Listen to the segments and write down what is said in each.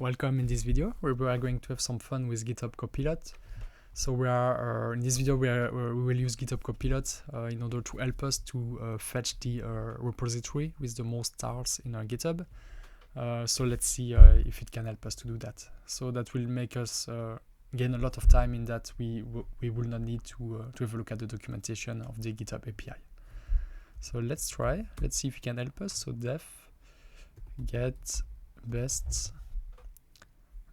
Welcome in this video where we are going to have some fun with GitHub Copilot. So we are in this video we will use GitHub Copilot in order to help us to fetch the repository with the most stars in our GitHub. So let's see if it can help us to do that. So that will make us gain a lot of time in that we will not need to have a look at the documentation of the GitHub API. So let's try. Let's see if it can help us. So def get best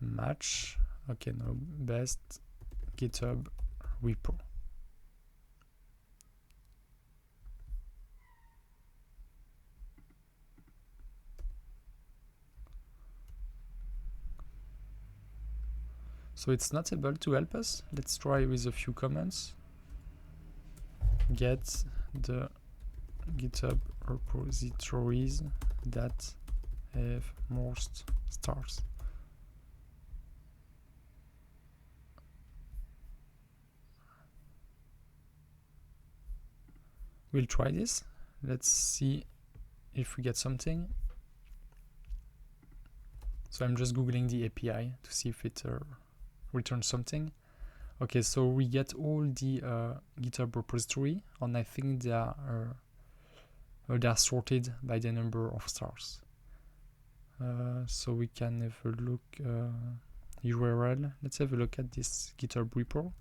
match. Okay, no, best GitHub repo. So it's not able to help us. Let's try with a few comments. Get the GitHub repositories that have most stars. We'll try this. Let's see if we get something. So I'm just Googling the API to see if it returns something. Okay, so we get all the GitHub repository, and I think they are sorted by the number of stars. So we can have a look URL. Let's have a look at this GitHub repo.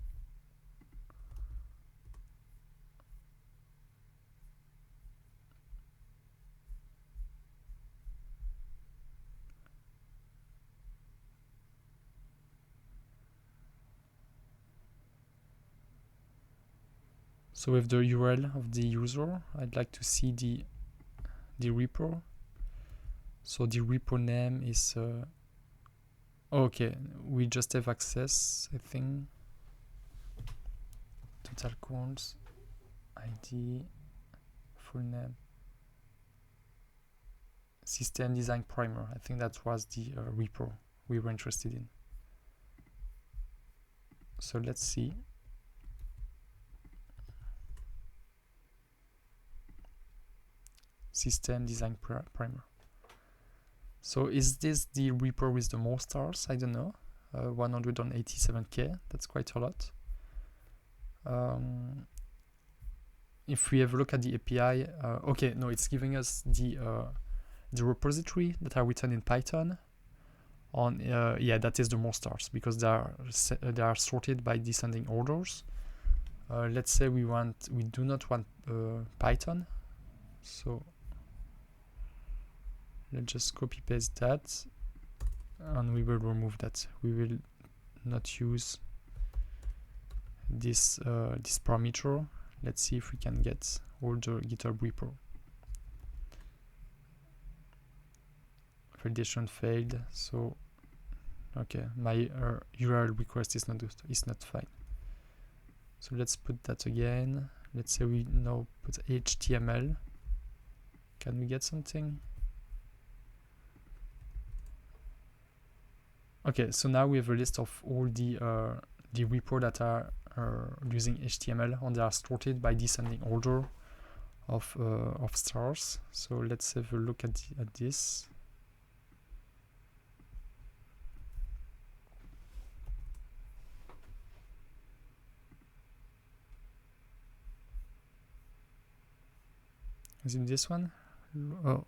So with the URL of the user, I'd like to see the repo. So the repo name is okay, we just have access, I think. Total counts, ID, full name, system design primer. I think that was the repo we were interested in. So let's see. System design primer. So is this the repo with the most stars? I don't know. 187k. That's quite a lot. If we have a look at the API, okay, no, it's giving us the repository that are written in Python. On yeah, that is the most stars because they are sorted by descending orders. Let's say we do not want Python, so let's just copy paste that, and we will remove that. We will not use this this parameter. Let's see if we can get all the GitHub repo. Validation failed. So okay, my URL request is not fine. So let's put that again. Let's say we now put HTML. Can we get something? Okay, so now we have a list of all the repo that are using HTML, and they are sorted by descending order of stars. So let's have a look at this. Is it this one? Oh,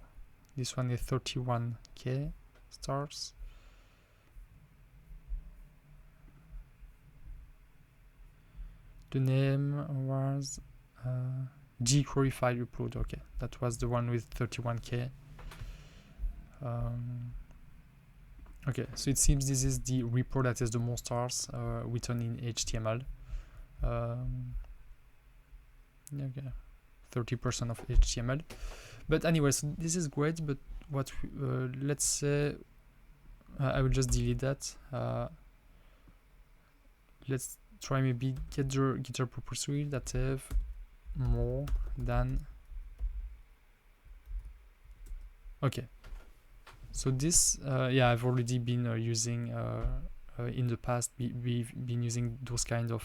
this one is 31k stars. The name was gquery file upload. Okay, that was the one with 31k. Okay, so it seems this is the repo that has the most stars written in HTML. Okay, 30% of HTML. But anyway, so this is great. But what let's say I will just delete that. Let's try maybe get the GitHub repository that have more than. Okay, so this yeah, I've already been using in the past. We've been using those kind of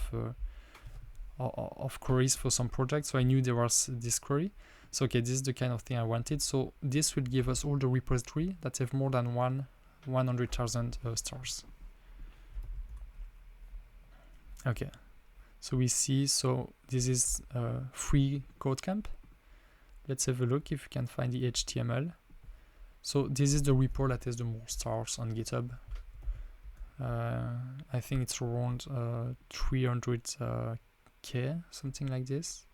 queries for some projects, so I knew there was this query. So okay, this is the kind of thing I wanted. So this will give us all the repository that have more than one 100,000 stars. Okay, so we see, so this is free code camp. Let's have a look if we can find the HTML. So this is the repo that has the most stars on GitHub. I think it's around 300k, something like this.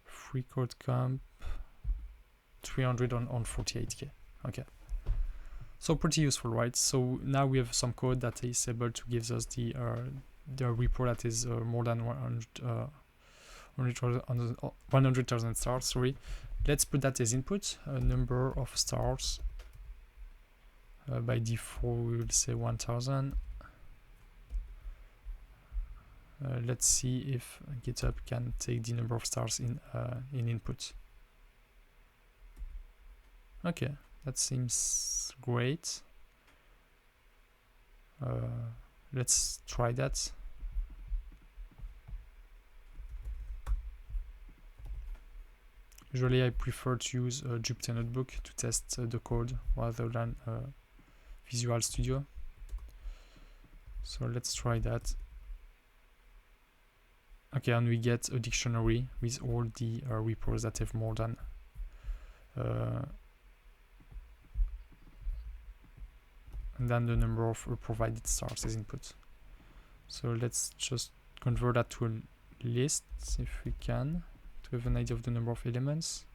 Free code camp, 300 on 48k. Okay, so pretty useful, right? So now we have some code that is able to give us the repo that is more than 100,000 stars. Sorry, let's put that as input, a number of stars. By default, we will say 1,000. Let's see if GitHub can take the number of stars in input. Okay, that seems great. Let's try that. Usually I prefer to use a Jupyter Notebook to test the code rather than Visual Studio. So let's try that. Okay, and we get a dictionary with all the repos that have more than and then the number of provided stars as input. So let's just convert that to a list if we can, to have an idea of the number of elements.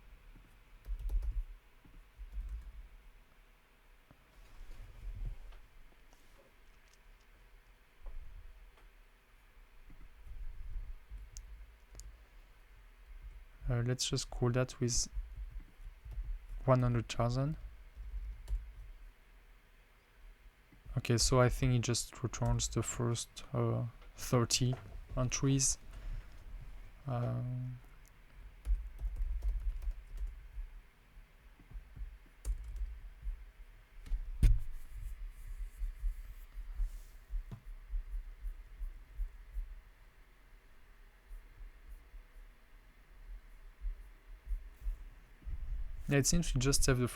Let's just call that with 100,000. Okay, so I think it just returns the first 30 entries. Yeah, it seems we just have the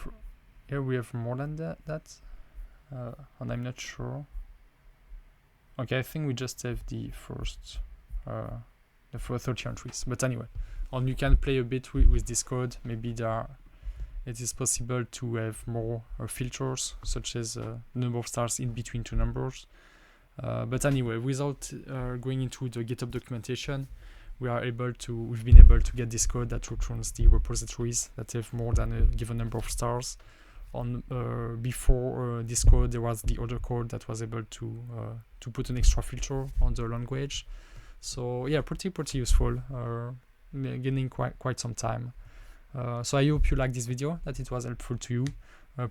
here we have more than that. And I'm not sure. Okay, I think we just have the first 30 entries. But anyway, and you can play a bit with this code. Maybe it is possible to have more filters, such as number of stars in between two numbers. But anyway, without going into the GitHub documentation, we've been able to get this code that returns the repositories that have more than a given number of stars. Before this code, there was the other code that was able to put an extra filter on the language. So yeah, pretty useful. Gaining quite some time. So I hope you like this video, that it was helpful to you.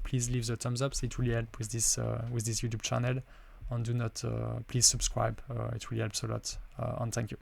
Please leave the thumbs up. It really helps with this YouTube channel. And do not please subscribe. It really helps a lot. And thank you.